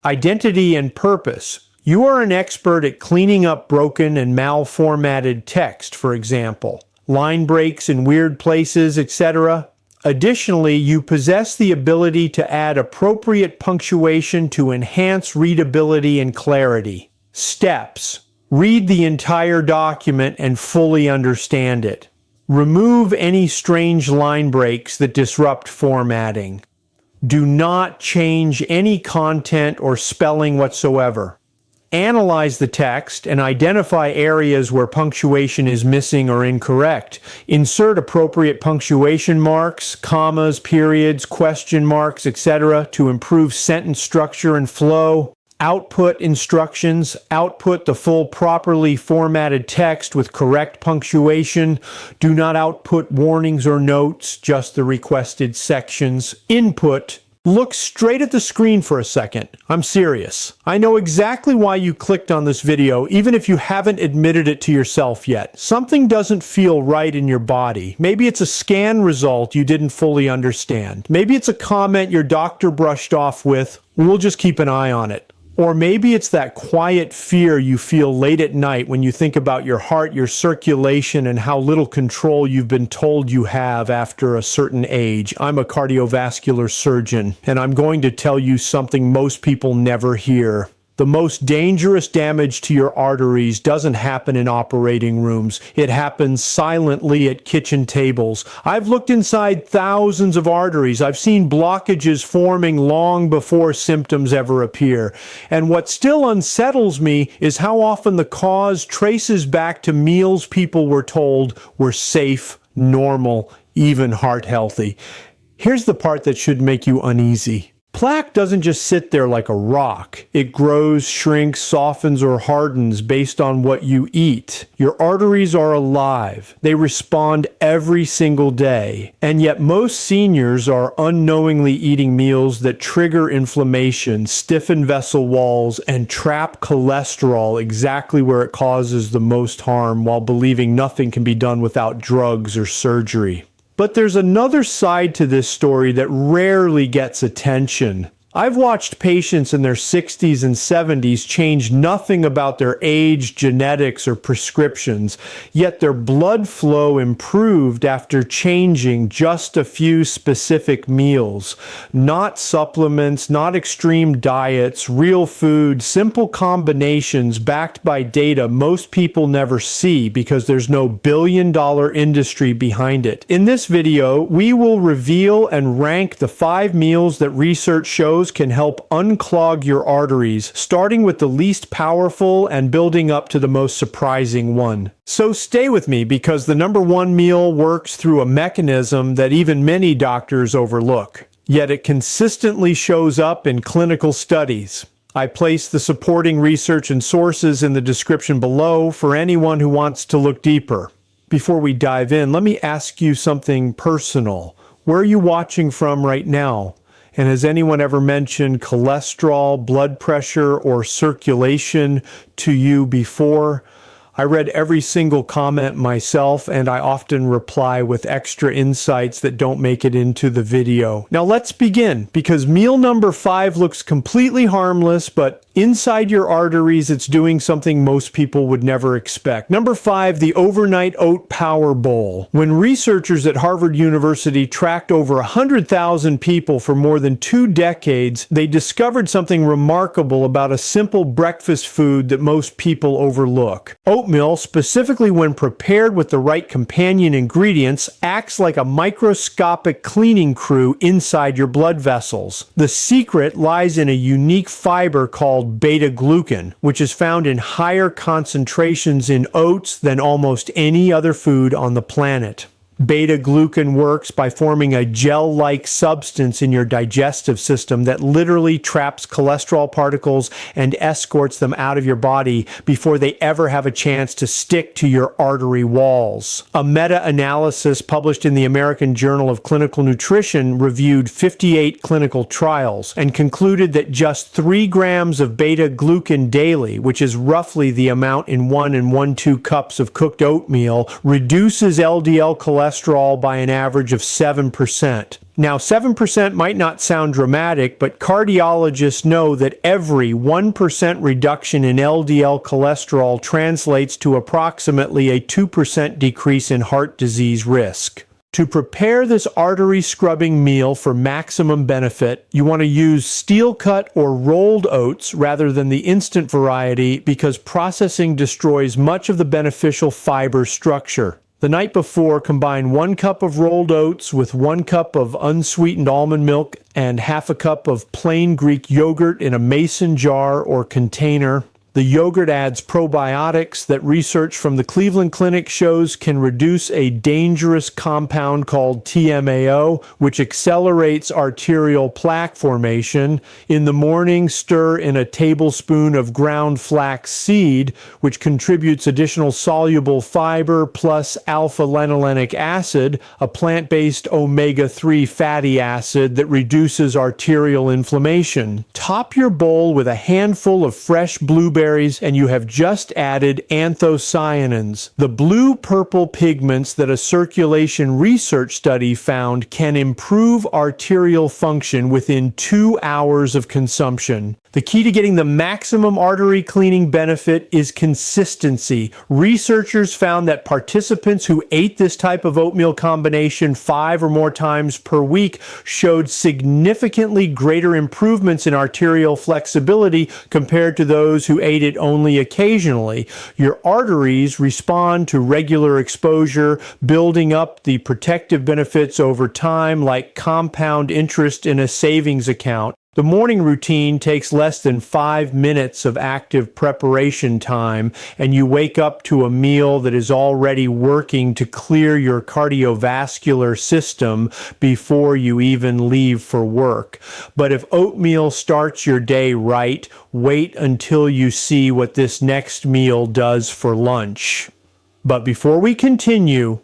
Identity and purpose. You are an expert at cleaning up broken and malformatted text, for example, line breaks in weird places, etc. Additionally, you possess the ability to add appropriate punctuation to enhance readability and clarity. Steps. Read the entire document and fully understand it. Remove any strange line breaks that disrupt formatting. Do not change any content or spelling whatsoever. Analyze the text and identify areas where punctuation is missing or incorrect. Insert appropriate punctuation marks, commas, periods, question marks, etc. to improve sentence structure and flow. Output instructions. Output the full properly formatted text with correct punctuation. Do not output warnings or notes, just the requested sections. Input. Look straight at the screen for a second. I'm serious. I know exactly why you clicked on this video, even if you haven't admitted it to yourself yet. Something doesn't feel right in your body. Maybe it's a scan result you didn't fully understand. Maybe it's a comment your doctor brushed off with, "We'll just keep an eye on it." Or maybe it's that quiet fear you feel late at night when you think about your heart, your circulation, and how little control you've been told you have after a certain age. I'm a cardiovascular surgeon, and I'm going to tell you something most people never hear. The most dangerous damage to your arteries doesn't happen in operating rooms. It happens silently at kitchen tables. I've looked inside thousands of arteries. I've seen blockages forming long before symptoms ever appear. And what still unsettles me is how often the cause traces back to meals people were told were safe, normal, even heart healthy. Here's the part that should make you uneasy. Plaque doesn't just sit there like a rock. It grows, shrinks, softens, or hardens based on what you eat. Your arteries are alive. They respond every single day. And yet most seniors are unknowingly eating meals that trigger inflammation, stiffen vessel walls, and trap cholesterol exactly where it causes the most harm, while believing nothing can be done without drugs or surgery. But there's another side to this story that rarely gets attention. I've watched patients in their 60s and 70s change nothing about their age, genetics, or prescriptions, yet their blood flow improved after changing just a few specific meals. Not supplements, not extreme diets, real food, simple combinations backed by data most people never see because there's no billion-dollar industry behind it. In this video, we will reveal and rank the 5 meals that research shows can help unclog your arteries, starting with the least powerful and building up to the most surprising one. So stay with me because the number 1 meal works through a mechanism that even many doctors overlook. Yet it consistently shows up in clinical studies. I place the supporting research and sources in the description below for anyone who wants to look deeper. Before we dive in, let me ask you something personal. Where are you watching from right now? And has anyone ever mentioned cholesterol, blood pressure, or circulation to you before? I read every single comment myself, and I often reply with extra insights that don't make it into the video. Now let's begin, because meal number 5 looks completely harmless, but inside your arteries, it's doing something most people would never expect. Number 5, the overnight oat power bowl. When researchers at Harvard University tracked over 100,000 people for more than 2 decades, they discovered something remarkable about a simple breakfast food that most people overlook. Oatmeal, specifically when prepared with the right companion ingredients, acts like a microscopic cleaning crew inside your blood vessels. The secret lies in a unique fiber called beta-glucan, which is found in higher concentrations in oats than almost any other food on the planet. Beta-glucan works by forming a gel-like substance in your digestive system that literally traps cholesterol particles and escorts them out of your body before they ever have a chance to stick to your artery walls. A meta-analysis published in the American Journal of Clinical Nutrition reviewed 58 clinical trials and concluded that just 3 grams of beta-glucan daily, which is roughly the amount in 1 and 1/2 cups of cooked oatmeal, reduces LDL cholesterol by an average of 7%. Now, 7% might not sound dramatic, but cardiologists know that every 1% reduction in LDL cholesterol translates to approximately a 2% decrease in heart disease risk. To prepare this artery scrubbing meal for maximum benefit, you want to use steel-cut or rolled oats rather than the instant variety because processing destroys much of the beneficial fiber structure. The night before, combine 1 cup of rolled oats with 1 cup of unsweetened almond milk and half a cup of plain Greek yogurt in a mason jar or container. The yogurt adds probiotics that research from the Cleveland Clinic shows can reduce a dangerous compound called TMAO, which accelerates arterial plaque formation. In the morning, stir in a tablespoon of ground flax seed, which contributes additional soluble fiber plus alpha-linolenic acid, a plant-based omega-3 fatty acid that reduces arterial inflammation. Top your bowl with a handful of fresh blueberries and you have just added anthocyanins, the blue-purple pigments that a circulation research study found can improve arterial function within 2 hours of consumption. The key to getting the maximum artery cleaning benefit is consistency. Researchers found that participants who ate this type of oatmeal combination 5 or more times per week showed significantly greater improvements in arterial flexibility compared to those who ate it only occasionally. Your arteries respond to regular exposure, building up the protective benefits over time like compound interest in a savings account. The morning routine takes less than 5 minutes of active preparation time, and you wake up to a meal that is already working to clear your cardiovascular system before you even leave for work. But if oatmeal starts your day right, wait until you see what this next meal does for lunch. But before we continue,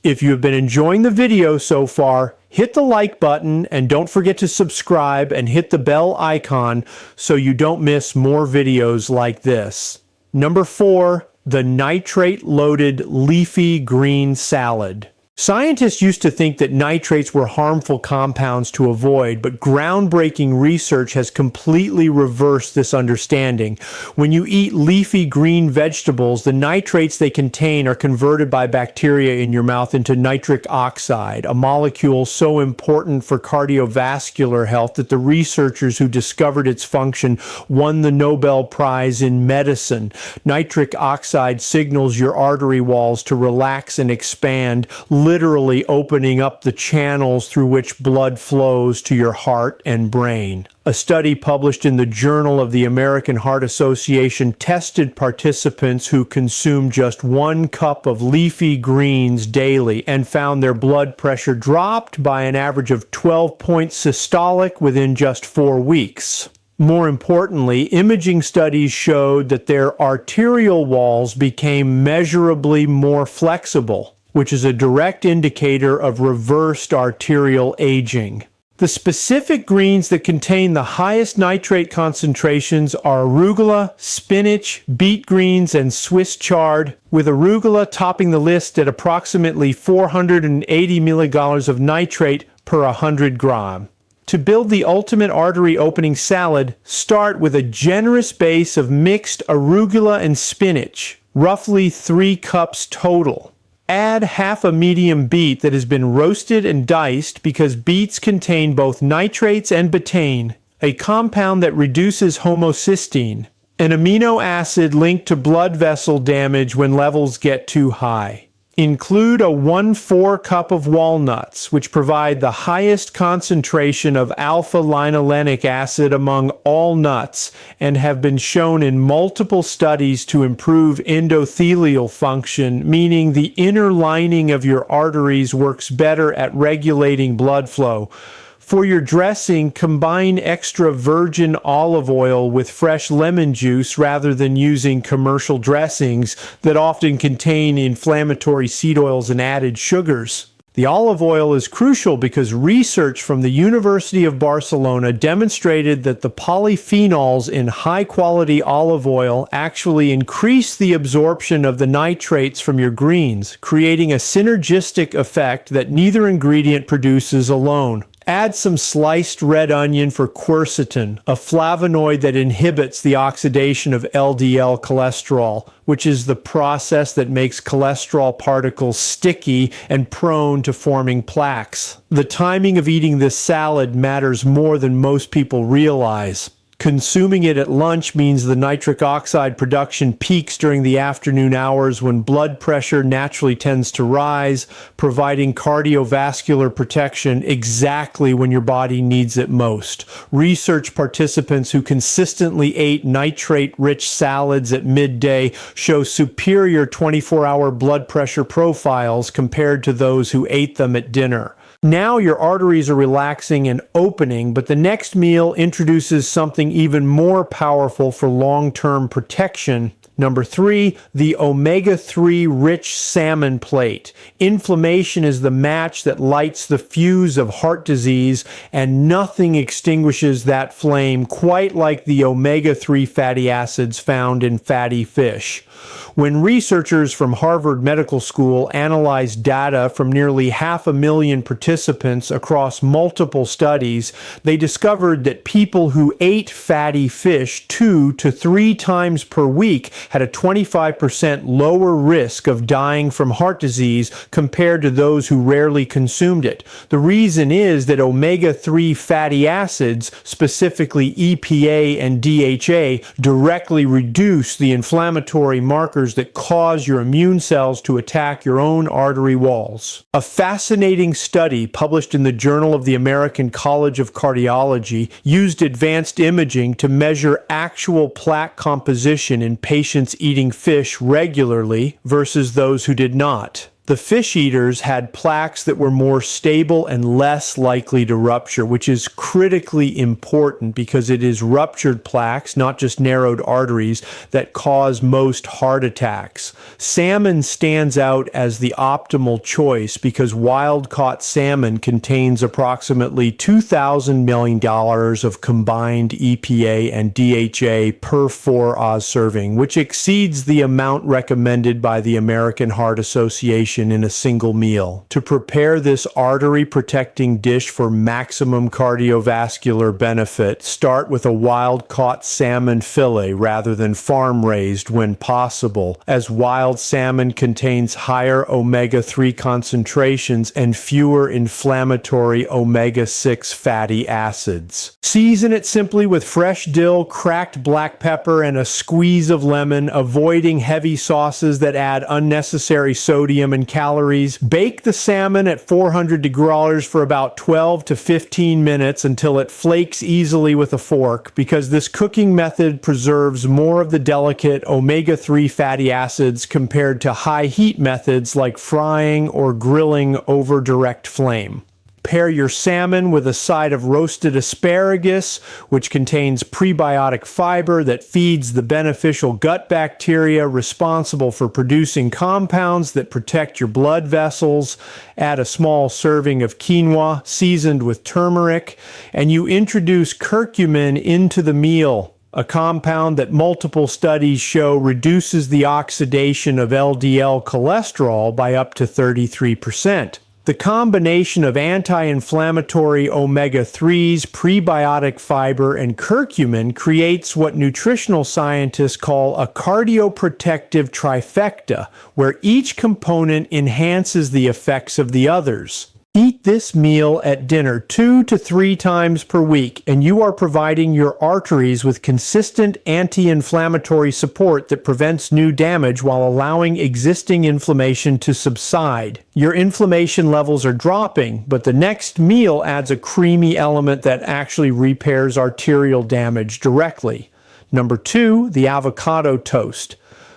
if you have been enjoying the video so far, hit the like button and don't forget to subscribe and hit the bell icon so you don't miss more videos like this. Number 4, the nitrate-loaded leafy green salad. Scientists used to think that nitrates were harmful compounds to avoid, but groundbreaking research has completely reversed this understanding. When you eat leafy green vegetables, the nitrates they contain are converted by bacteria in your mouth into nitric oxide, a molecule so important for cardiovascular health that the researchers who discovered its function won the Nobel Prize in medicine. Nitric oxide signals your artery walls to relax and expand, literally opening up the channels through which blood flows to your heart and brain. A study published in the Journal of the American Heart Association tested participants who consumed just 1 cup of leafy greens daily and found their blood pressure dropped by an average of 12 points systolic within just 4 weeks. More importantly, imaging studies showed that their arterial walls became measurably more flexible, which is a direct indicator of reversed arterial aging. The specific greens that contain the highest nitrate concentrations are arugula, spinach, beet greens, and Swiss chard, with arugula topping the list at approximately 480 milligrams of nitrate per 100 gram. To build the ultimate artery opening salad, start with a generous base of mixed arugula and spinach, roughly 3 cups total. Add half a medium beet that has been roasted and diced because beets contain both nitrates and betaine, a compound that reduces homocysteine, an amino acid linked to blood vessel damage when levels get too high. Include a 1/4 cup of walnuts, which provide the highest concentration of alpha-linolenic acid among all nuts and have been shown in multiple studies to improve endothelial function, meaning the inner lining of your arteries works better at regulating blood flow. For your dressing, combine extra virgin olive oil with fresh lemon juice rather than using commercial dressings that often contain inflammatory seed oils and added sugars. The olive oil is crucial because research from the University of Barcelona demonstrated that the polyphenols in high-quality olive oil actually increase the absorption of the nitrates from your greens, creating a synergistic effect that neither ingredient produces alone. Add some sliced red onion for quercetin, a flavonoid that inhibits the oxidation of LDL cholesterol, which is the process that makes cholesterol particles sticky and prone to forming plaques. The timing of eating this salad matters more than most people realize. Consuming it at lunch means the nitric oxide production peaks during the afternoon hours when blood pressure naturally tends to rise, providing cardiovascular protection exactly when your body needs it most. Research participants who consistently ate nitrate-rich salads at midday show superior 24-hour blood pressure profiles compared to those who ate them at dinner. Now your arteries are relaxing and opening, but the next meal introduces something even more powerful for long-term protection. Number 3, the omega-3 rich salmon plate. Inflammation is the match that lights the fuse of heart disease, and nothing extinguishes that flame quite like the omega-3 fatty acids found in fatty fish. When researchers from Harvard Medical School analyzed data from nearly 500,000 participants across multiple studies, they discovered that people who ate fatty fish 2 to 3 times per week had a 25% lower risk of dying from heart disease compared to those who rarely consumed it. The reason is that omega-3 fatty acids, specifically EPA and DHA, directly reduce the inflammatory markers that cause your immune cells to attack your own artery walls. A fascinating study published in the Journal of the American College of Cardiology used advanced imaging to measure actual plaque composition in patients eating fish regularly versus those who did not. The fish eaters had plaques that were more stable and less likely to rupture, which is critically important because it is ruptured plaques, not just narrowed arteries, that cause most heart attacks. Salmon stands out as the optimal choice because wild-caught salmon contains approximately 2,000 million calories of combined EPA and DHA per 4-oz serving, which exceeds the amount recommended by the American Heart Association in a single meal. To prepare this artery-protecting dish for maximum cardiovascular benefit, start with a wild-caught salmon fillet rather than farm-raised when possible, as wild salmon contains higher omega-3 concentrations and fewer inflammatory omega-6 fatty acids. Season it simply with fresh dill, cracked black pepper, and a squeeze of lemon, avoiding heavy sauces that add unnecessary sodium and calories. Bake the salmon at 400 degrees for about 12 to 15 minutes until it flakes easily with a fork, because this cooking method preserves more of the delicate omega-3 fatty acids compared to high heat methods like frying or grilling over direct flame. Pair your salmon with a side of roasted asparagus, which contains prebiotic fiber that feeds the beneficial gut bacteria responsible for producing compounds that protect your blood vessels. Add a small serving of quinoa seasoned with turmeric, and you introduce curcumin into the meal, a compound that multiple studies show reduces the oxidation of LDL cholesterol by up to 33%. The combination of anti-inflammatory omega-3s, prebiotic fiber, and curcumin creates what nutritional scientists call a cardioprotective trifecta, where each component enhances the effects of the others. Eat this meal at dinner 2 to 3 times per week, and you are providing your arteries with consistent anti-inflammatory support that prevents new damage while allowing existing inflammation to subside. Your inflammation levels are dropping, but the next meal adds a creamy element that actually repairs arterial damage directly. Number 2, the avocado toast.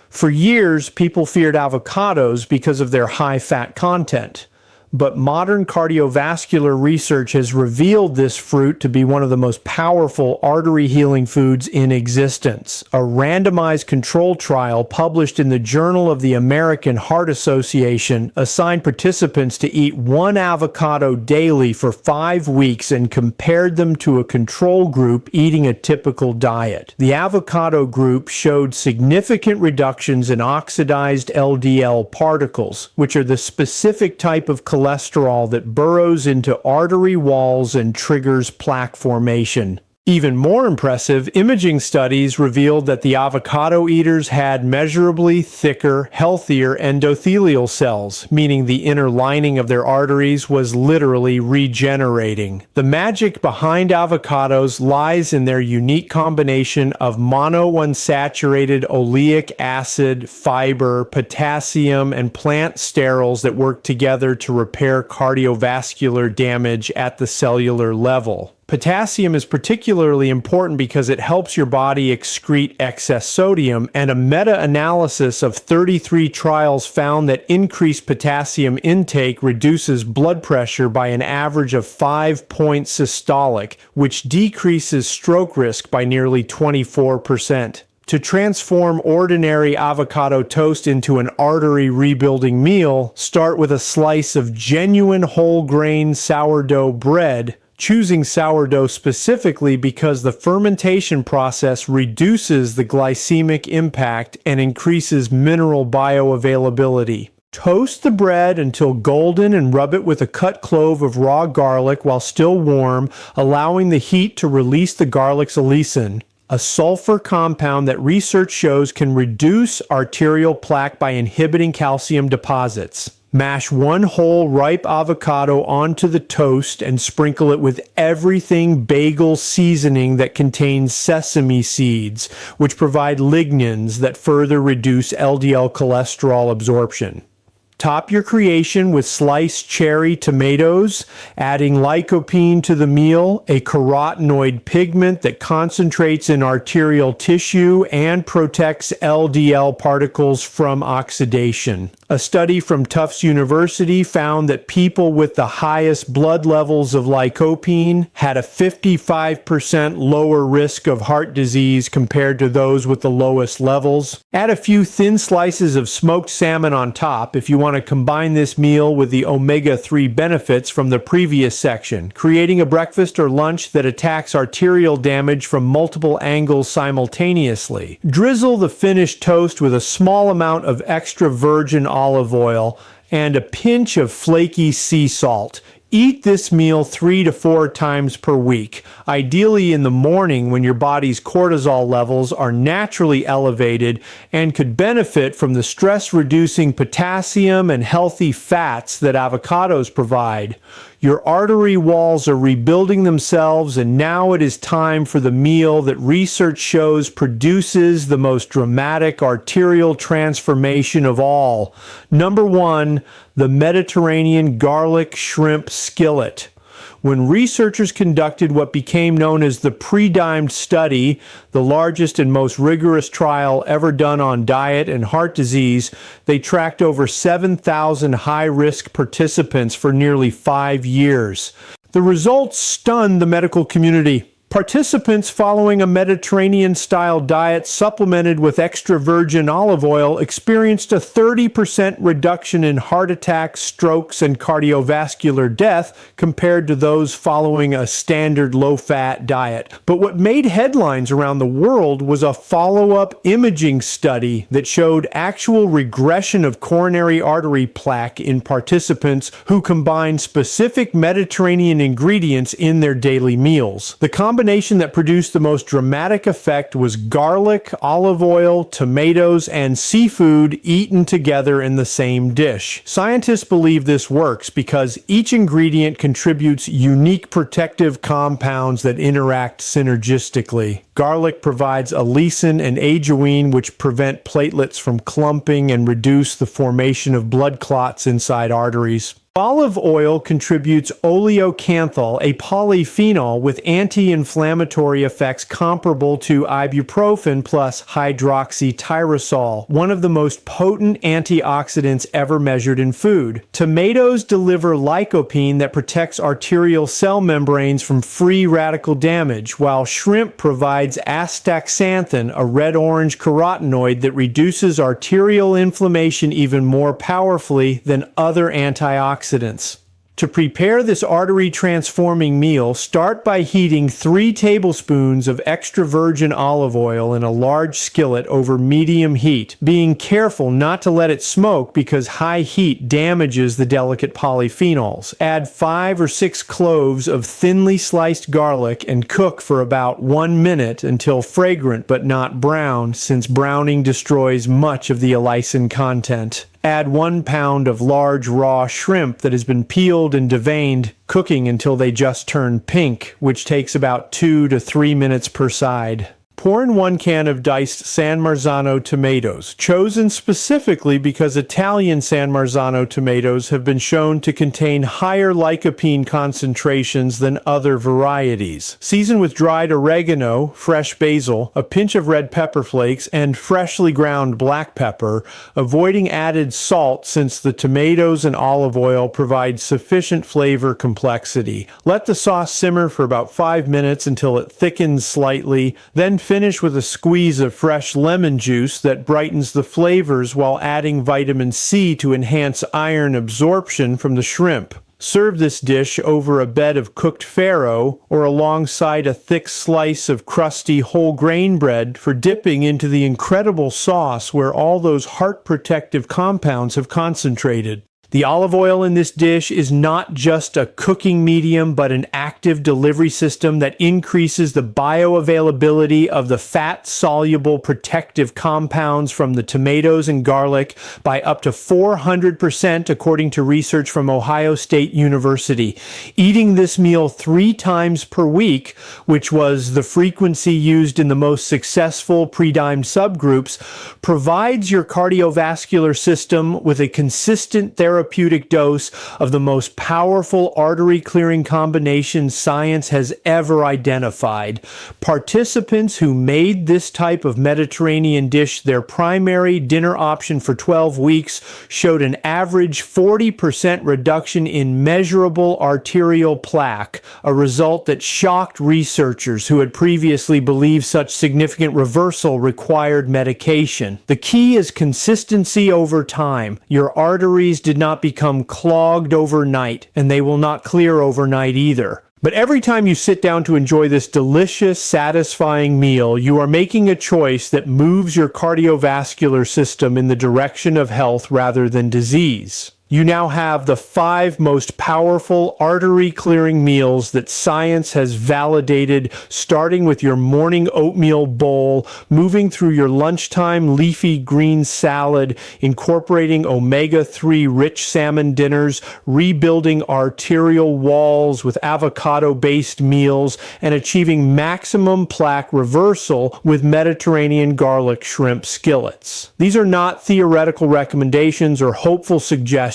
For years, people feared avocados because of their high fat content. But modern cardiovascular research has revealed this fruit to be one of the most powerful artery-healing foods in existence. A randomized control trial published in the Journal of the American Heart Association assigned participants to eat 1 avocado daily for 5 weeks and compared them to a control group eating a typical diet. The avocado group showed significant reductions in oxidized LDL particles, which are the specific type of cholesterol cholesterol that burrows into artery walls and triggers plaque formation. Even more impressive, imaging studies revealed that the avocado eaters had measurably thicker, healthier endothelial cells, meaning the inner lining of their arteries was literally regenerating. The magic behind avocados lies in their unique combination of monounsaturated oleic acid, fiber, potassium, and plant sterols that work together to repair cardiovascular damage at the cellular level. Potassium is particularly important because it helps your body excrete excess sodium, and a meta-analysis of 33 trials found that increased potassium intake reduces blood pressure by an average of 5 points systolic, which decreases stroke risk by nearly 24%. To transform ordinary avocado toast into an artery-rebuilding meal, start with a slice of genuine whole-grain sourdough bread, choosing sourdough specifically because the fermentation process reduces the glycemic impact and increases mineral bioavailability. Toast the bread until golden and rub it with a cut clove of raw garlic while still warm, allowing the heat to release the garlic's allicin, a sulfur compound that research shows can reduce arterial plaque by inhibiting calcium deposits. Mash one whole ripe avocado onto the toast and sprinkle it with everything bagel seasoning that contains sesame seeds, which provide lignans that further reduce LDL cholesterol absorption. Top your creation with sliced cherry tomatoes, adding lycopene to the meal, a carotenoid pigment that concentrates in arterial tissue and protects LDL particles from oxidation. A study from Tufts University found that people with the highest blood levels of lycopene had a 55% lower risk of heart disease compared to those with the lowest levels. Add a few thin slices of smoked salmon on top if you want to combine this meal with the omega-3 benefits from the previous section, creating a breakfast or lunch that attacks arterial damage from multiple angles simultaneously. Drizzle the finished toast with a small amount of extra virgin olive oil and a pinch of flaky sea salt. Eat this meal 3 to 4 times per week, ideally in the morning when your body's cortisol levels are naturally elevated and could benefit from the stress-reducing potassium and healthy fats that avocados provide. Your artery walls are rebuilding themselves, and now it is time for the meal that research shows produces the most dramatic arterial transformation of all. Number 1, the Mediterranean garlic shrimp skillet. When researchers conducted what became known as the PREDIMED study, the largest and most rigorous trial ever done on diet and heart disease, they tracked over 7,000 high-risk participants for nearly 5 years. The results stunned the medical community. Participants following a Mediterranean-style diet supplemented with extra virgin olive oil experienced a 30% reduction in heart attacks, strokes, and cardiovascular death compared to those following a standard low-fat diet. But what made headlines around the world was a follow-up imaging study that showed actual regression of coronary artery plaque in participants who combined specific Mediterranean ingredients in their daily meals. The combination that produced the most dramatic effect was garlic, olive oil, tomatoes, and seafood eaten together in the same dish. Scientists believe this works because each ingredient contributes unique protective compounds that interact synergistically. Garlic provides allicin and ajoine, which prevent platelets from clumping and reduce the formation of blood clots inside arteries. Olive oil contributes oleocanthal, a polyphenol with anti-inflammatory effects comparable to ibuprofen plus hydroxytyrosol, one of the most potent antioxidants ever measured in food. Tomatoes deliver lycopene that protects arterial cell membranes from free radical damage, while shrimp provides astaxanthin, a red-orange carotenoid that reduces arterial inflammation even more powerfully than other antioxidants. To prepare this artery-transforming meal, start by heating 3 tablespoons of extra virgin olive oil in a large skillet over medium heat, being careful not to let it smoke because high heat damages the delicate polyphenols. Add 5 or 6 cloves of thinly sliced garlic and cook for about 1 minute until fragrant but not brown, since browning destroys much of the allicin content. Add 1 pound of large raw shrimp that has been peeled and deveined, cooking until they just turn pink, which takes about 2 to 3 minutes per side. Pour in 1 can of diced San Marzano tomatoes, chosen specifically because Italian San Marzano tomatoes have been shown to contain higher lycopene concentrations than other varieties. Season with dried oregano, fresh basil, a pinch of red pepper flakes, and freshly ground black pepper, avoiding added salt since the tomatoes and olive oil provide sufficient flavor complexity. Let the sauce simmer for about 5 minutes until it thickens slightly, then finish with a squeeze of fresh lemon juice that brightens the flavors while adding vitamin C to enhance iron absorption from the shrimp. Serve this dish over a bed of cooked farro or alongside a thick slice of crusty whole grain bread for dipping into the incredible sauce where all those heart protective compounds have concentrated. The olive oil in this dish is not just a cooking medium, but an active delivery system that increases the bioavailability of the fat-soluble protective compounds from the tomatoes and garlic by up to 400%, according to research from Ohio State University. Eating this meal 3 times per week, which was the frequency used in the most successful PREDIMED subgroups, provides your cardiovascular system with a consistent therapeutic dose of the most powerful artery-clearing combination science has ever identified. Participants who made this type of Mediterranean dish their primary dinner option for 12 weeks showed an average 40% reduction in measurable arterial plaque, a result that shocked researchers who had previously believed such significant reversal required medication. The key is consistency over time. Your arteries did not become clogged overnight, and they will not clear overnight either. But every time you sit down to enjoy this delicious, satisfying meal, you are making a choice that moves your cardiovascular system in the direction of health rather than disease. You now have the 5 most powerful artery-clearing meals that science has validated, starting with your morning oatmeal bowl, moving through your lunchtime leafy green salad, incorporating omega-3 rich salmon dinners, rebuilding arterial walls with avocado-based meals, and achieving maximum plaque reversal with Mediterranean garlic shrimp skillets. These are not theoretical recommendations or hopeful suggestions.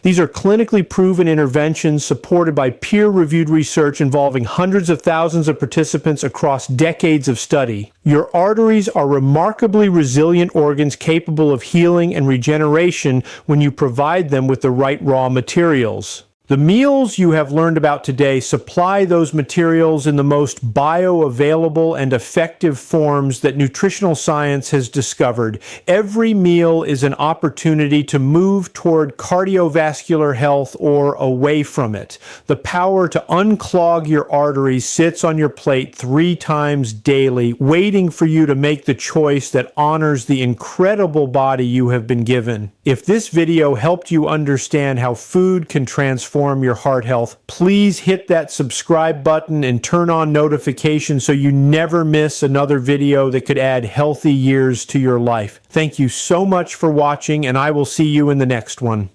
These are clinically proven interventions supported by peer-reviewed research involving hundreds of thousands of participants across decades of study. Your arteries are remarkably resilient organs capable of healing and regeneration when you provide them with the right raw materials. The meals you have learned about today supply those materials in the most bioavailable and effective forms that nutritional science has discovered. Every meal is an opportunity to move toward cardiovascular health or away from it. The power to unclog your arteries sits on your plate 3 times daily, waiting for you to make the choice that honors the incredible body you have been given. If this video helped you understand how food can transform your heart health, please hit that subscribe button and turn on notifications so you never miss another video that could add healthy years to your life. Thank you so much for watching, and I will see you in the next one.